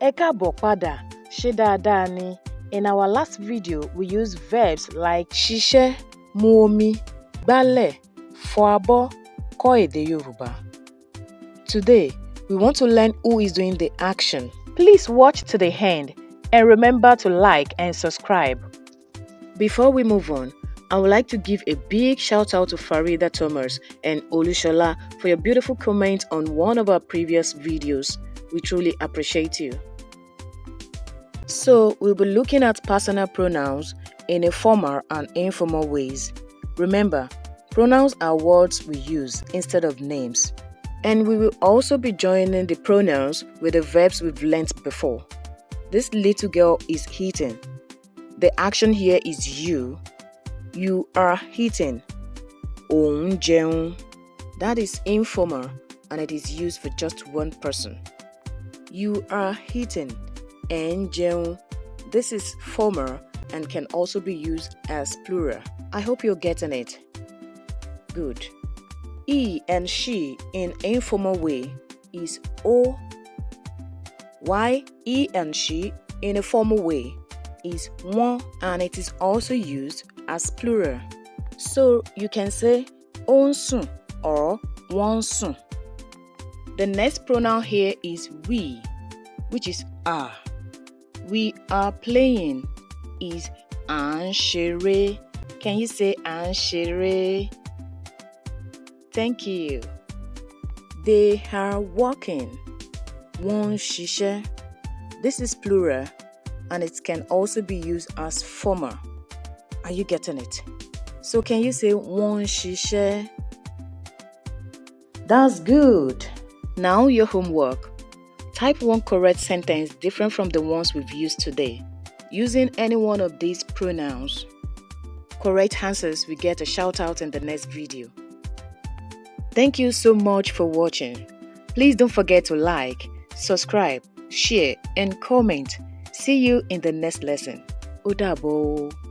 Ẹ káàbọ̀ padà, ṣé dáadáa ni? In our last video, we used verbs like ṣiṣẹ́, mu omi, gbálẹ̀, fọ abọ́, kọ́ èdè Yorùbá. Today, we want to learn who is doing the action. Please watch to the end and remember to like and subscribe. Before we move on, I would like to give a big shout out to Farida Thomas and Olushola for your beautiful comments on one of our previous videos. We truly appreciate you. So, we'll be looking at personal pronouns in a formal and informal ways. Remember, pronouns are words we use instead of names. And we will also be joining the pronouns with the verbs we've learnt before. This little girl is eating. The action here is you. You are eating. Òun jẹun. That is informal and it is used for just one person. You are eating. Ẹ̀ ń jẹun. This is formal and can also be used as plural. I hope you're getting it. Good. He and she in informal way is o. While he and she in a formal way is wọ́n, and it is also used as plural. So you can say ó ń sùn or wọ́n ń sùn. The next pronoun here is we, which is are. We are playing is à ń ṣeré. Can you say à ń ṣeré? Thank you. They are walking. Wọ́n ń ṣiṣẹ́. This is plural and it can also be used as formal. Are you getting it? So can you say wọ́n ń ṣiṣẹ́? That's good. Now your homework. Type one correct sentence different from the ones we've used today, using any one of these pronouns. Correct answers will get a shout out in the next video. Thank you so much for watching. Please don't forget to like, subscribe, share, and comment. See you in the next lesson. Ó dàbọ̀.